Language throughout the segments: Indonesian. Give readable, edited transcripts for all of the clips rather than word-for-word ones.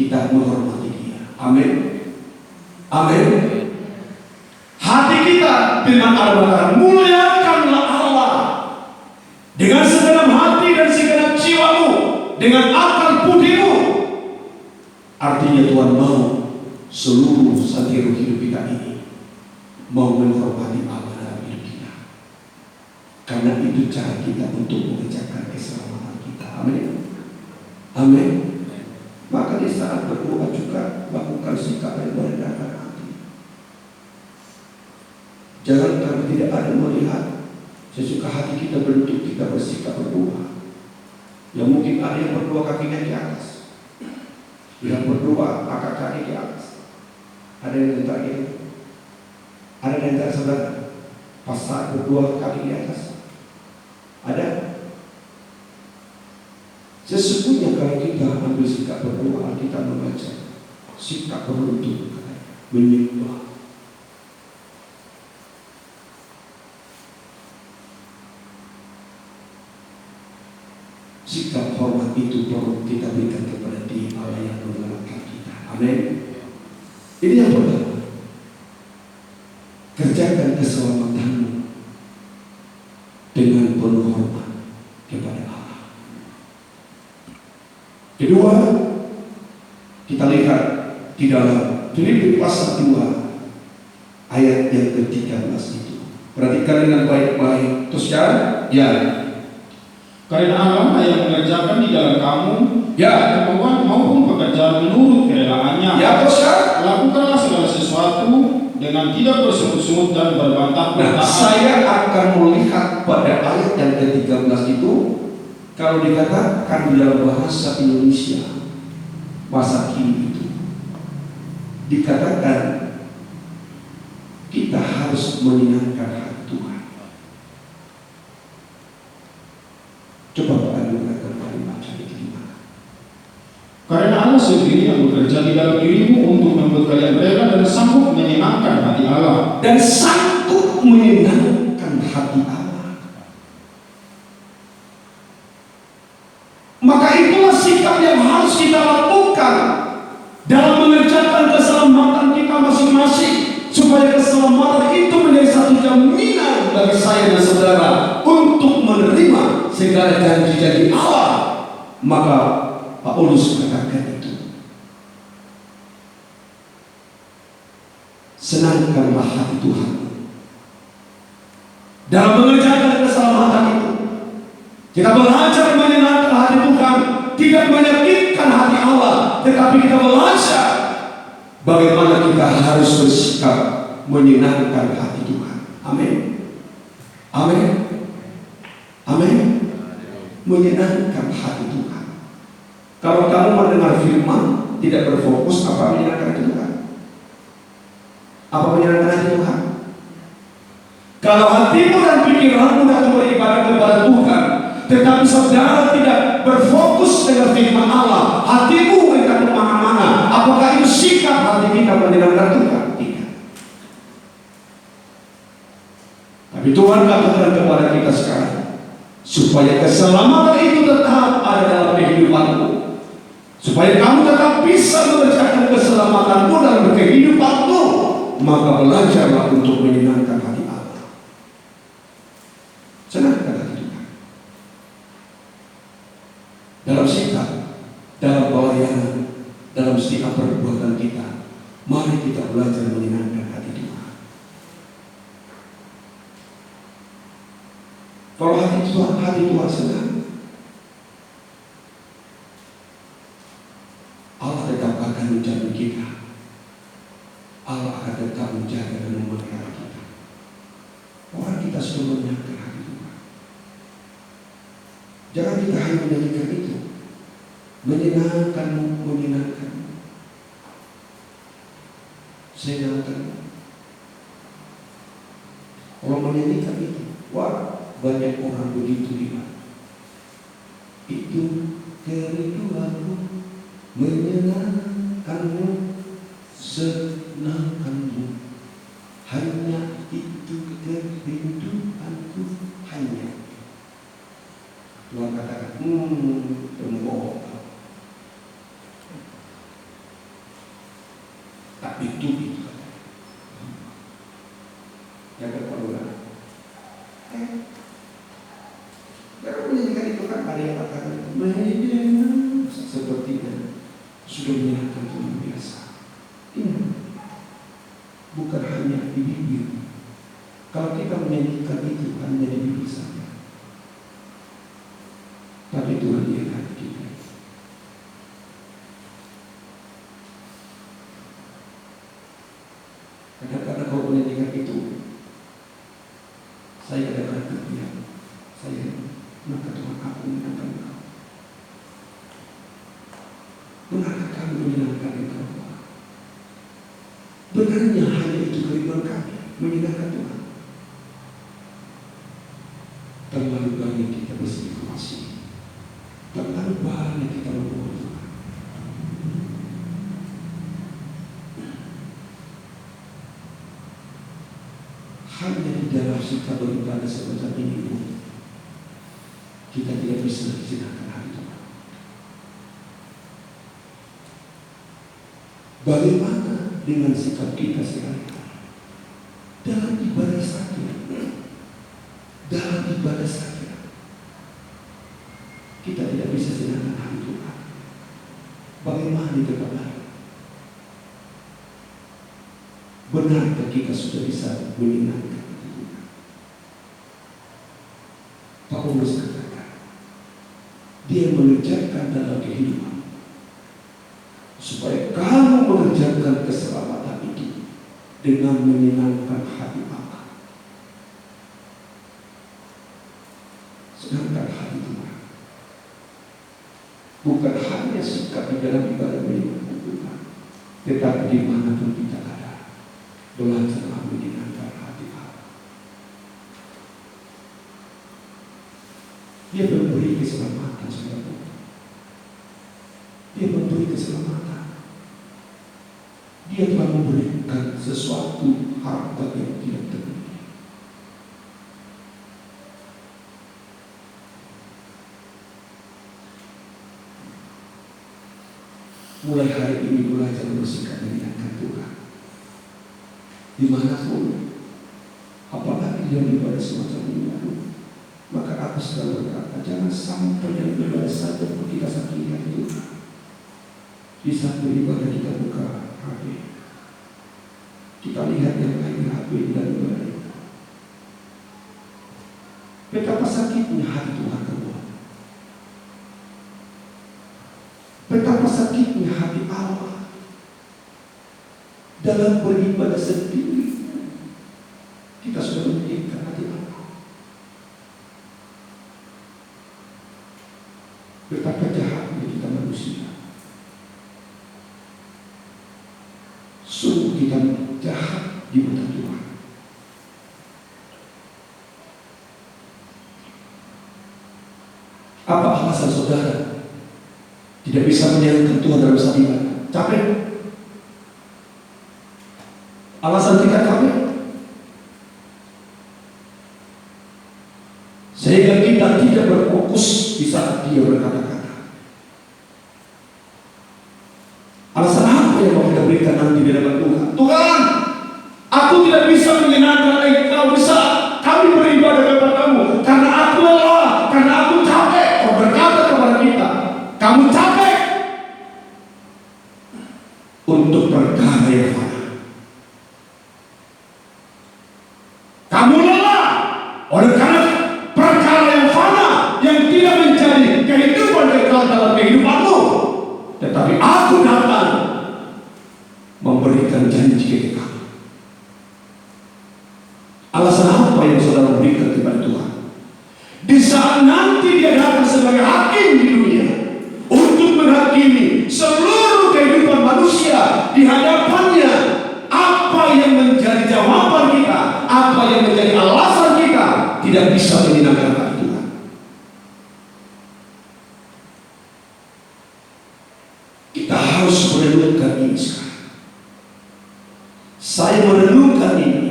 kita menghormati dia. Amin. Amin. Hati kita dengan Allah, muliakanlah Allah dengan segenap hati dan segenap jiwamu, dengan akal budimu. Artinya Tuhan mau seluruh santero hidup kita ini mau menghormati Allah dalam hidup kita. Karena itu cara kita untuk mengerjakan keselamatan kita. Amin. Amin. Maka di saat berdoa juga lakukan sikap yang merendahkan hati. Jangan karena tidak ada melihat sesuka hati kita bentuk kita bersikap berdoa. Ya mungkin ada yang berdoa kakinya di atas, yang berdoa angkat kaki di atas. Ada yang minta gitu. Ada yang minta saudara pas saat berdoa kaki di atas. Ada. Sesungguhnya kalau kita ambil sikap berdoa, kita membaca sikap berlutut, menyembah. Sikap hormat itu perlu kita berikan kepada Dia Allah yang menyelamatkan kita. Amin. Ini yang pertama. Kerjakan keselamatanmu dengan penuh hormat kepada Allah. Kedua, kita lihat di dalam Filipi pasal 2 ayat yang ke-13 itu. Perhatikan dengan baik-baik. Terus ya. Karena Allah yang mengerjakan di dalam kamu Ya, kemauan maupun pekerjaan menurut kerelaannya. ya terus ya. Lakukanlah segala sesuatu dengan tidak bersungut-sungut dan berbantah-bantahan. Nah, saya akan melihat pada ayat yang ke-13 itu, kalau dikatakan di dalam bahasa Indonesia masa kini itu dikatakan kita harus menyenangkan hati Tuhan. Coba Pak Anu kembali baca itu gimana? Karena Allah sendiri yang bekerja di dalam dirimu untuk membuat kalian rela dan sanggup menyenangkan hati Allah. Dan sanggup menyenangkan hati Allah. Maka itulah sikap yang harus kita lakukan dalam mengerjakan keselamatan kita masing-masing, supaya keselamatan itu menjadi satu jaminan bagi saya dan saudara untuk menerima segala janji-janji Allah. Maka Paulus katakan itu, senangkanlah hati Tuhan dalam mengerjakan keselamatan itu. Kita belajar menyenangkan hati Tuhan, tidak menyakitkan hati Allah, tetapi kita belajar bagaimana kita harus bersikap menyenangkan hati Tuhan. Amin. Amin. Amin. Menyenangkan hati Tuhan. Kalau kamu mendengar firman tidak berfokus, apa menyenangkan hati Tuhan? Apa menyenangkan hati Tuhan? Kalau hatimu dan pikiranmu datang beribadah kepada Tuhan, tetapi saudara tidak berfokus dengan firman Allah, hatimu akan kemana-mana. Apakah itu sikap hati kita menyenangkan Tuhan? Tidak. Tapi Tuhan katakan kepada kita sekarang, supaya keselamatan itu tetap ada dalam kehidupanmu, supaya kamu tetap bisa mengerjakan keselamatanmu dalam kehidupanmu, maka belajarlah untuk menyenangkan hati Allah. Senangkan hati Tuhan dalam sikap, dalam pelayanan, dalam setiap perbuatan kita. Mari kita belajar menyenangkan hati Tuhan. Kalau hati Tuhan senang, Allah tetap akan menjaga kita. Allah akan tetap menjaga dan memelihara kita. Orang kita sudah menyenangkan hati Tuhan. Jangan kita hanya menyanyikan itu, menyenangkanmu, senangkanmu. Kalau menyanyikan itu, wah, banyak orang begitu dia. Itu kerinduanku, menyenangkanmu, senangkanmu. Hanya itu kerinduanku, hanya. Tuhan katakan, tembok. Itu. Yang kedua, baru menyanyikan itu kan ada yang katakan sepertinya sudah menyerahkan Tuhan biasa. Ini bukan hanya di bibir. Kalau kita menyanyikan itu hanya di bibir saja, tapi Tuhan lihat hati kita. Kadang-kadang kalau menyanyikan itu, saya katakan ke dia, maka Tuhan aku menyenangkan engkau. Benarkah kami menyenangkan engkau? Benarnya hanya itu kerinduan kami menyenangkan Tuhan. Terlalu banyak kita berspekulasi, terlalu banyak kita berbohong Tuhan. Hanya di dalam sikap beribadah semacam ini pun kita tidak bisa menyenangkan hati Tuhan. Bagaimana dengan sikap kita sekarang dalam ibadah saja? Dalam ibadah saja kita tidak bisa senangkan hati Tuhan. Bagaimana itu kabar? Benarkah kita sudah bisa menyenangkan hati Tuhan? Paulus katakan, dia mengerjakan dalam kehidupan supaya kamu mengerjakan keselamatan itu dengan menyenangkan hati Allah. Sedangkan hati Tuhan bukan hanya sikap di dalam ibadah menyenangkan Tuhan, tetapi dimanapun kita ada, belajarlah menyenangkan hati Allah. Dia memberi keselamatan, saudara. Dia memberi keselamatan. Dia telah memberikan sesuatu harta yang tidak terhenti. Mulai hari ini belajar bersikap menyenangkan Tuhan. Dimanapun, apalagi dia ibadah semacam ini, maka aku selalu berkata, jangan sampai yang ibadah saja kita sakiti hati Tuhan. Di saat beribadah kita buka HP, kita lihat yang lain HP dan ibadah itu. Betapa sakitnya hati Tuhan keluar. Betapa sakitnya hati Allah dalam beribadah sendiri. Kita sudah menyingkirkan hati Allah. Betapa jahatnya kita manusia. Sungguh kita jahat di mata Tuhan. Apa alasan saudara tidak bisa menyenangkan Tuhan dalam saat ibadah? Capek? Alasan kita capek? Sehingga kita tidak berfokus di saat dia berkata-kata. Alasan apa yang mau kita berikan nanti di hadapan Tuhan? Tuhan, aku tidak bisa menyenangkan Engkau di saat kami beribadah kepadamu, karena aku lelah, karena aku capek. Kau berkata kepada kita, kamu capek untuk perkara yang fana. Kamu lelah oleh karena perkara yang fana yang tidak menjadi kehidupan kekal dalam kehidupanmu. Tetapi aku datang memberikan janji kekal. Alasan apa yang saudara berikan kepada Tuhan? Di saat nanti dia datang sebagai hakim di dunia untuk menghakimi seluruh kehidupan manusia di hadapannya, apa yang menjadi jawaban kita, apa yang menjadi alasan kita tidak bisa menyenangkan hati Tuhan. Kita harus merenungkan ini sekarang. Saya merenungkan ini.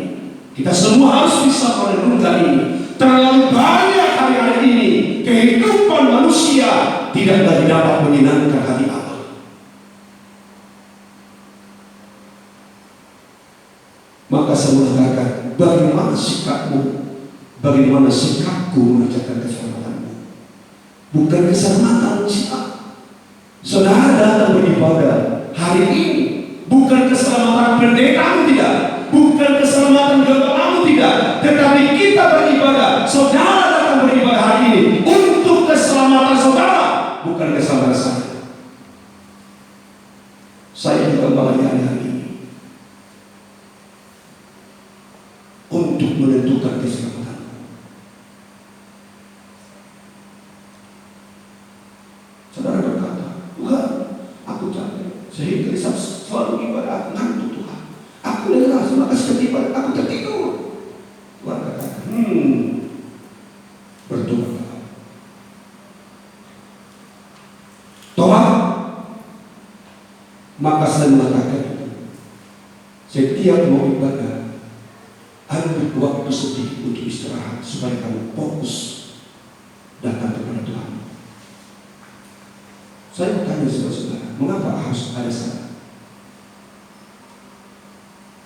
Kita semua harus bisa merenungkan ini. Terlalu banyak hari-hari ini kehidupan manusia tidak lagi dapat menyenangkan hati Allah. Maka saya mengatakan, bagaimana sikapmu, bagaimana sikapku mengerjakan keselamatanmu? Bukan keselamatan sikap. Saudara datang beribadah hari ini, bukan keselamatan pendetamu tidak, bukan keselamatan gerejamu tidak, tetapi kita beribadah. Saudara datang beribadah hari ini untuk keselamatan saudara, bukan keselamatan saya. Saya juga melayani hari ini untuk menentukan keselamatan. Saudara berkata, Tuhan, aku capek sehingga selalu ibadah, aku ngantuk Tuhan. Aku lelah, maka setiap aku tertidur. Tuhan katakan, bertobat. Tobat. Maka saya mengatakan, setiap mau ibadah, ambil waktu sedikit untuk istirahat supaya kamu fokus datang kepada Tuhan. Saya bertanya saudara-saudara, mengapa harus ada salat?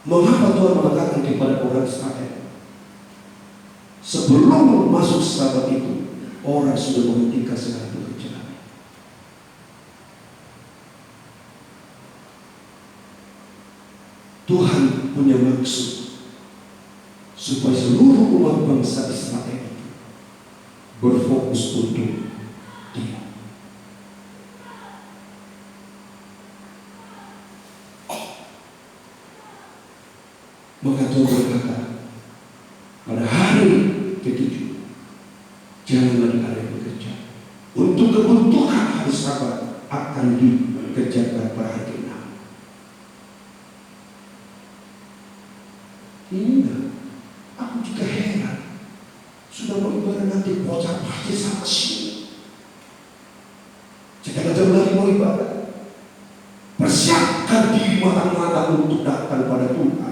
Mengapa Tuhan mengatakan kepada orang Israel, sebelum masuk sabat itu, orang sudah menghentikan segala pekerjaan? Tuhan punya maksud supaya seluruh umat bangsa Israel berfokus untuk Dia. Maka Tuhan berkata, pada hari ke-7 jangan lagi kalian bekerja. Untuk kebutuhan hari Sabat akan dikerjakan pada hari ke-6. Ini aku juga heran. Sudah mau ibadah nanti bocah pasti sama sini. Jika jam lagi mau ibadah, persiapkan diri matang-matang untuk datang pada Tuhan.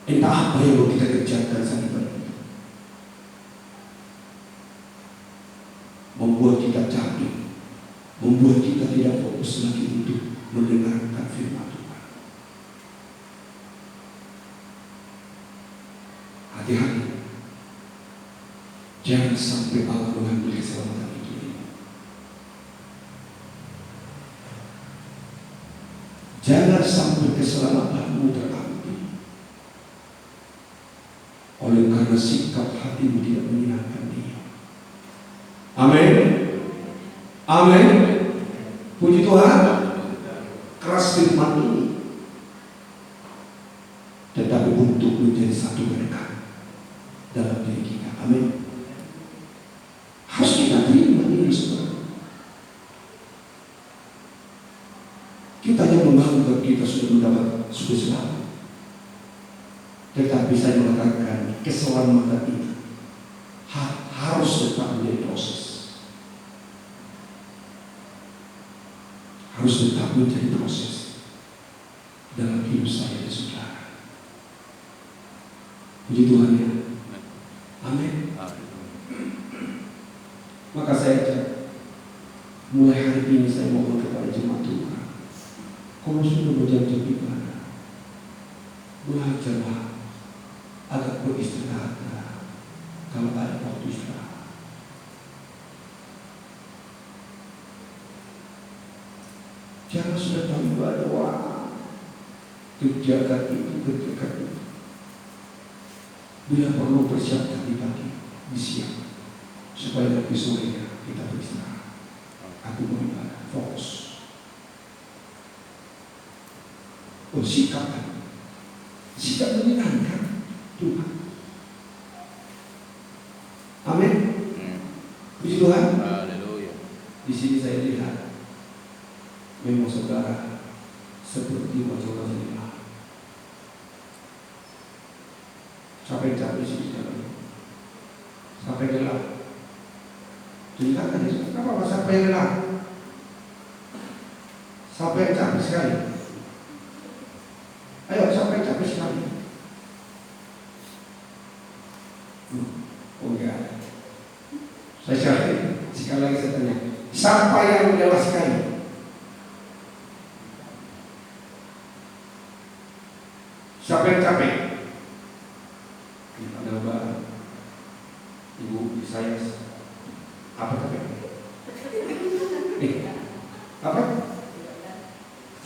Entah apa yang mau kita kerjakan saat ibadah itu, membuat kita capek, membuat kita tidak fokus lagi untuk mendengarkan firman Tuhan. Hati-hati, jangan sampai Allah mengambil keselamatan itu. Jangan sampai keselamatanmu terambil oleh karena sikap hatimu tidak menyenangkan Dia. Amin. Amin. Puji Tuhan. Keras firman ini, tetapi untuk menjadi satu berkat dalam diri kita. Amin. Harus kita terima ini semua. Kita hanya menganggap kita sudah mendapat sudah selamat. Tetapi saya mengatakan keselamatan itu harus tetap menjadi proses. Harus tetap menjadi proses dalam hidup saya dan saudara. Puji Tuhan ya. Amin. Maka saya mulai hari ini saya mohon kepada jemaat Tuhan, kalau sudah berjam-jam ibadah, belajarlah agak beristirahat kalau ada waktu istirahat. Jangan sudah tahu ibadah, wah kerjakan itu, kerjakan itu. Bila perlu persiapkan di pagi, di siang, supaya lebih sore kita beristirahat. Aku beribadah, fokus. Sikap menyenangkan Tuhan. Amin. Puji Tuhan. Haleluya. Di sini saya lihat memang saudara seperti wajah ini. Capek-capek sih sekali. Sampai gelap. Ceritakan ya, kenapa sampai gelap? Sampai capek sekali. Ayo sampai capek sekali. Oh enggak. Saya cari sekali lagi saya tanya. Sampai yang lelah sekali. Siapa yang capek? Ada lebaran. Ibu saya apa capek? Apa?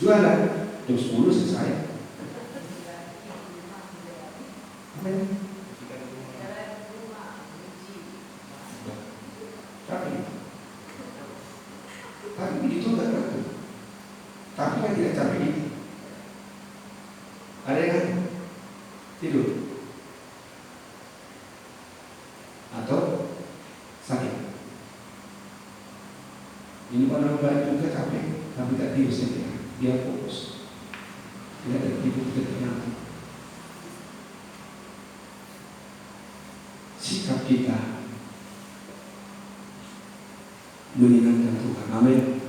Jualan. Jam 10 selesai. Apa ini? Capek. Tapi begitu enggak betul. Tapi yang tidak capek ini. Ada yang tidur atau sakit. Ini orang baik juga capek, tapi tak tidur saja. Dia fokus. Dia ada tidur tenang. Sikap kita menyenangkan Tuhan. Amin.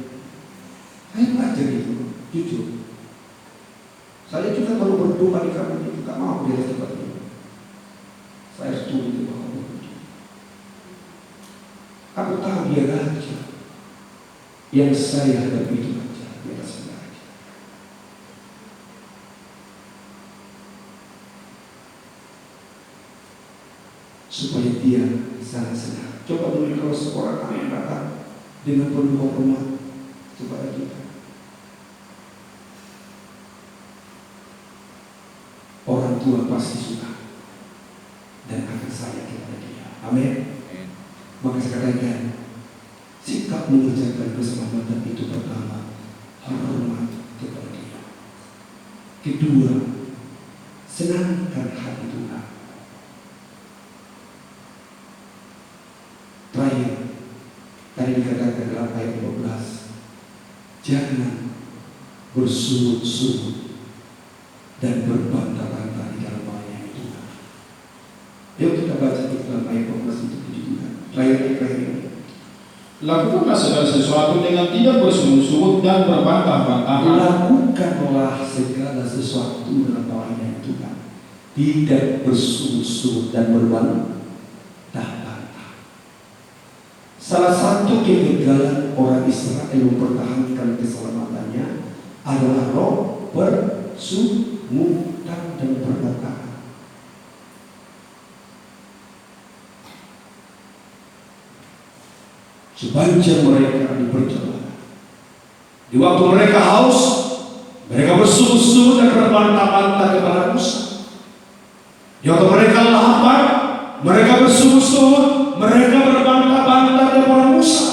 Saya belajar itu, jujur. Saya juga kalau berdoa di kamar itu tak mau dia tempat ini. Saya setuju di bawah itu. Aku tahu dia raja. Yang saya hadapi itu raja, dia rasa raja. Supaya dia sangat senang. Coba dulu kalau seorang anak yang datang dengan penuh hormat kepada kita. Orang tua pasti suka dan akan sayang kepada dia. Amin. Maka sekalian sikap mengerjakan keselamatan itu pertama hormat kepada dia. Kedua, senangkan hati Tuhan. Terakhir, tadi dikatakan dalam ayat 12, jangan bersurut-surut dan berbantah-bantah di dalam ayat itu. Yuk kita baca di dalam ayat 12 itu juga. Terakhir ini. Lakukanlah segala sesuatu dengan tidak bersurut-surut dan berbantah-bantahan. Lakukanlah segala sesuatu dalam ayat Tuhan. Tidak bersurut-surut dan berbantah-bantah. Salah satu kegagalan orang Israel mempertahankan keselamatannya adalah roh bersungutan dan berbantah. Sepanjang mereka di perjalanan, di waktu mereka haus, mereka bersungut-sungut dan berbantah-bantah kepada Musa. Di waktu mereka lapar, mereka bersungut-sungut, mereka berbantah-bantah kepada Musa.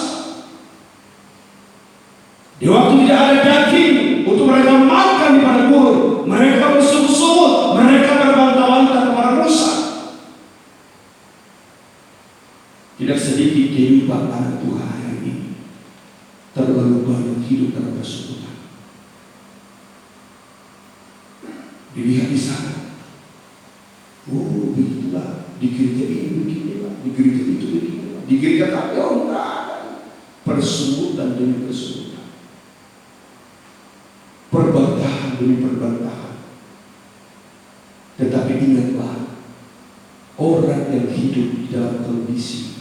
Di waktu tidak ada daging untuk mereka makan di padang gurun, mereka bersungut-sungut, mereka berbantah-bantah kepada Musa. Tidak sedikit kehidupan anak Tuhan hari ini terlalu banyak hidup dalam persekutuan. Dilihat di sana, oh begitulah, di gereja ini beginilah, di gereja itu beginilah, di gereja kami enggak ada persekutuan demi persekutuan, perbantahan demi perbantahan. Tetapi ingatlah, orang yang hidup di dalam kondisi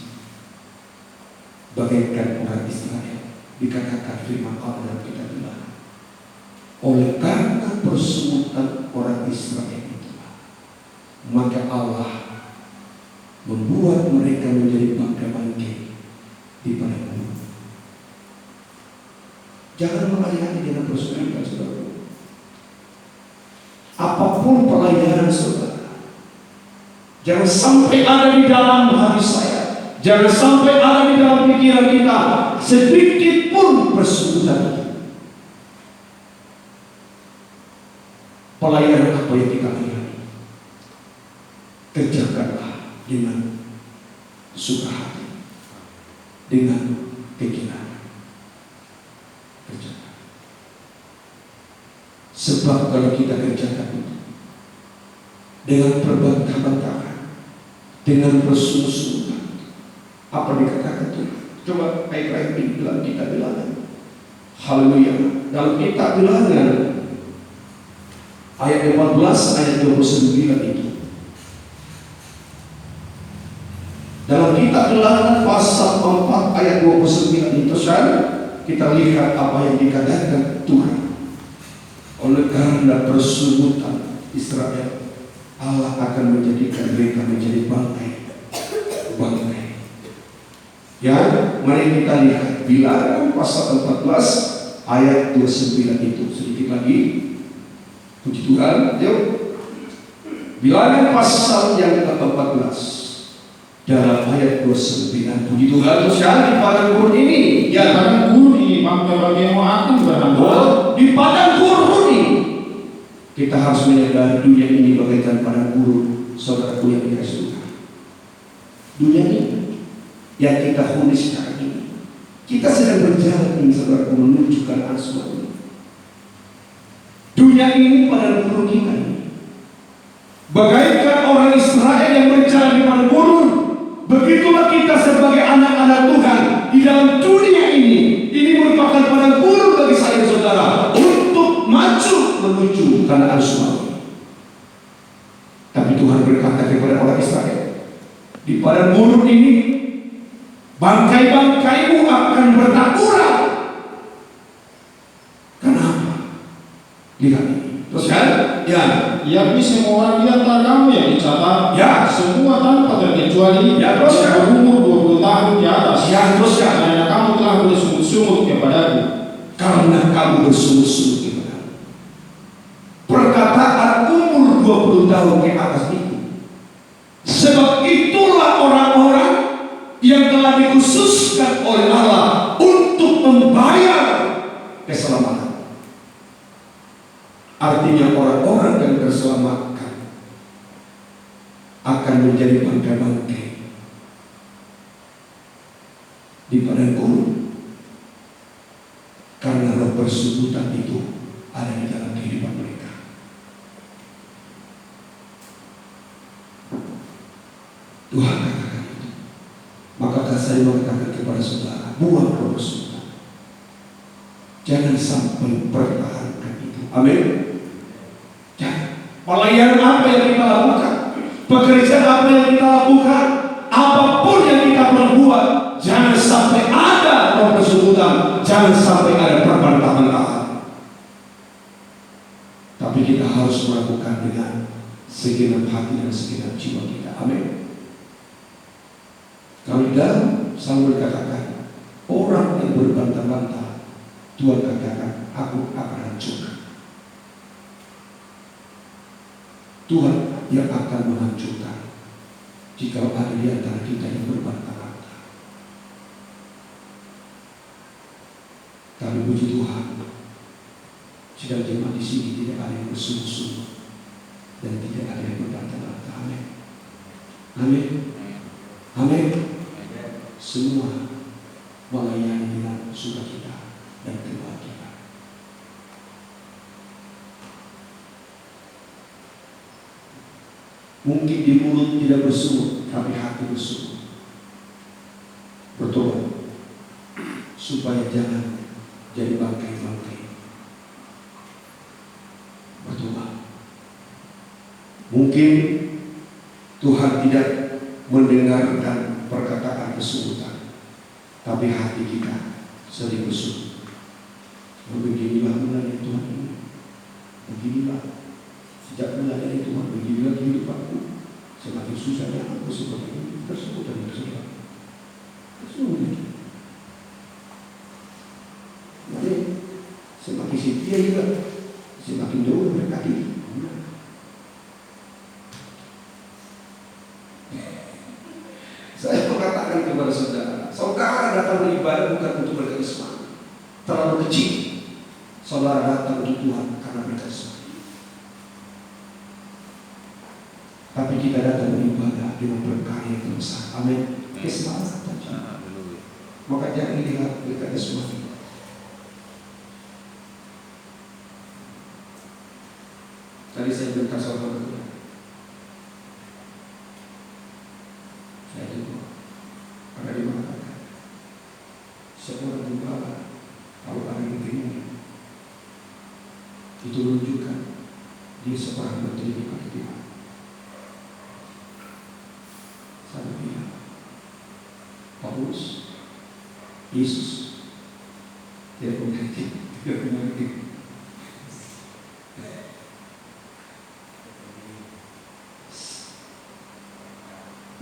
bagaikan orang Israel, dikatakan firman Allah dalam kitab Bilangan. Oleh karena persungutan orang Israel itu, maka Allah membuat mereka menjadi bangkai-bangkai di padang gurun. Jangan melayani dengan persungutan, saudara. Apapun pelayanan saudara, jangan sampai ada di dalam hati saya. Jangan sampai ada di dalam pikiran kita sedikit pun persekutuan. Pelayanan apa yang kita layani, kerjakanlah dengan suka hati, dengan kegilaan. Kerjakan. Sebab kalau kita kerjakan itu dengan perbantah-bantahan, dengan bersungut-sungutan, apa dikatakan itu? Coba ayat-ayat ini dalam kitab Bilangan. Haleluya. Dalam kitab Bilangan ayat 14 ayat 29 itu. Dalam kitab Bilangan pasal 4 ayat 29 itu kita lihat apa yang dikatakan Tuhan. Oleh karena persungutan Israel, Allah akan menjadikan mereka menjadi bangkai. Ya, mari kita lihat Bilangan pasal 14 ayat 29 itu. Sedikit lagi, puji Tuhan. Yuk, Bilangan pasal yang ke-14 dalam ayat 29. Puji Tuhan. Terus ya, di padang gurun ini, Ya, padang gurun ini bangkai bagianmu akan berhamburan. di padang gurun ini kita harus menyadari dunia ini bagaikan padang gurun. Saudaraku yang dikasihi Tuhan, dunia ini yang kita huni sekarang ini, kita sedang berjalan ini, saudaraku, menuju ke arah surga. Dunia ini padang gurun kita ini bagaikan orang Israel yang berjalan di padang gurun. Begitulah kita sebagai anak-anak Tuhan di dalam dunia ini. Ini merupakan padang gurun bagi saya, saudara, untuk maju menuju Kanaan surga. Tapi Tuhan berkata kepada orang Israel, di padang gurun ini bangkai-bangkaimu akan bertaburan. Kenapa? Lihat ini. Terus kan? Ya. Yakni semua orang di antara kamu yang dicatat, Ya. semua tanpa terkecuali, Ya, terus ya. berumur 20 tahun di atas. Ya, terus ya. Karena kamu telah bersungut-sungut kepadaku. Karena kamu bersungut-sungut kepadaku. Perkataan umur 20 tahun ke atas itu, sebab itulah orang-orang yang telah dikhususkan oleh Allah untuk membayar keselamatan. Artinya orang-orang yang terselamatkan akan menjadi bangkai-bangkai di padang gurun, karena roh persekutuan itu ada di dalam kehidupan mereka. Tuhan katakan itu. Maka saya mengatakan kepada saudara, buang roh persekutuan. Jangan sampai pertahankan itu. Amin. Pelayanan apa yang kita lakukan, pekerjaan apa yang kita lakukan, apapun yang kita perbuat, jangan sampai ada roh persekutuan, jangan sampai ada perbantahan. Tapi kita harus melakukan dengan segenap hati dan segenap jiwa kita. Amin. Kalau dalam selalu berkatakan, orang yang berbantah-bantah, Tuhan katakan, aku akan hancurkan. Tuhan yang akan menghancurkan jika ada di antara kita yang berbantah-bantah. Tapi puji Tuhan, sidang jemaat di sini tidak ada yang bersungguh-sungguh dan tidak ada yang berbantah-bantah. Amin. Amin. Amin. Semua melayani dengan sukacita dan kebahagiaan. Mungkin di mulut tidak bersungut, tapi hati bersungut. Bertobat supaya jangan jadi bangkai-bangkai. Bertobat. Mungkin Tuhan tidak mendengarkan perkataan kesungutan, tapi hati kita sering bersungut. Beginilah mulanya Tuhan ini. Beginilah sejak melayani Tuhan, beginilah kehidupanku. Semakin susahnya aku seperti ini, tersebut dan tersebut. Jadi semakin setia juga, semakin jauh berkati. Saya mengatakan kepada saudara, saudara datang beribadah bukan untuk berkarisma terlalu kecil. Saudara datang untuk Tuhan karena berkarisma. Tapi kita datang beribadah dengan berkarya yang besar. Amin. Keselamatan saja. Maka jangan dilihat berkarya semua. Tadi saya berkata saudara, saya juga karena dia mengatakan seorang gembala kalau ada yang begini, itu menunjukkan dia seorang menteri di Tuhan. Saya bilang, Paulus, Yesus, dia punya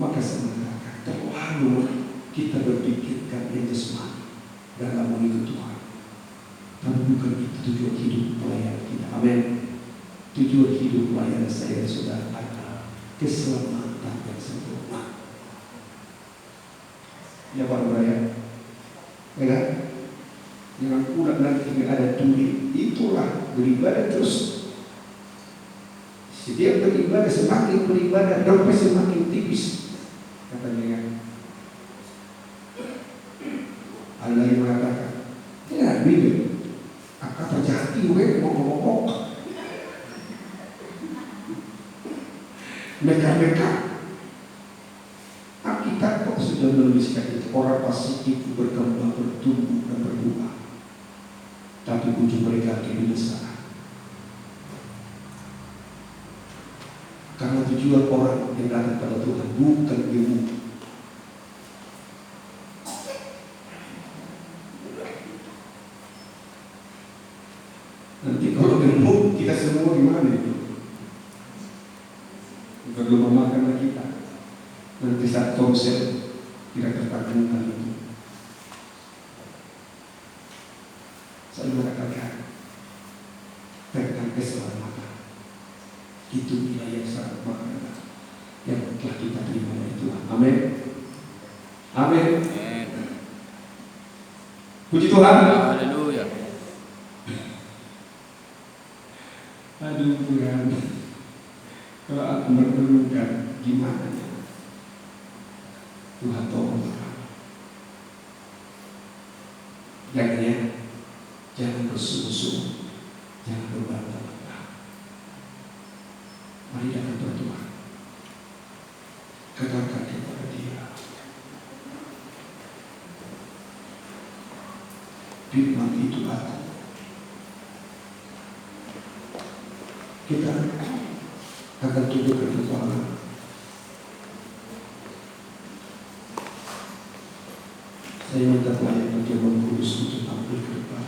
Maka saya mengatakan terlalu kita berpikirkan yang jasmani dalam mengikut Tuhan, tapi bukan itu tujuan hidup pelayanan kita. Amin. Tujuan hidup pelayanan saya dan saudara adalah keselamatan yang sempurna. Ya Pak Raya, ya kan? Jangan pula nanti ada duit. Itulah beribadah terus. Setiap beribadah, semakin beribadah dompet semakin tipis. Katanya kan, ada yang mengatakan, ya bibir, akan terjadi gue ngomong-ngomong. Mereka Alkitab kok sudah menuliskan itu. Orang pasti itu berkembang, bertumbuh dan berbuah, tapi ujung mereka kebinasaan. Karena tujuan orang yang datang pada Tuhan bukan ilmu. Nanti kalau ilmu kita semua gimana itu? Perlu memakan kita. Nanti saat konser tidak tertanggungan itu. Saya mengatakan tentang keselamatan. Itu nilai yang sangat berharga yang telah kita terima dari Tuhan. Amin. Amin. Puji Tuhan. Haleluya. Aduh Tuhan, kalau aku merenungkan gimana ya, Tuhan tolong aku. Jangan bersuruh-suruh, jangan berbantah-bantah. Mari datang kepada Tuhan. Katakan kepada Dia, firman itu aku. Kita akan tundukkan kepala. Saya minta pelayan Tuhan Kudus untuk tampil ke depan.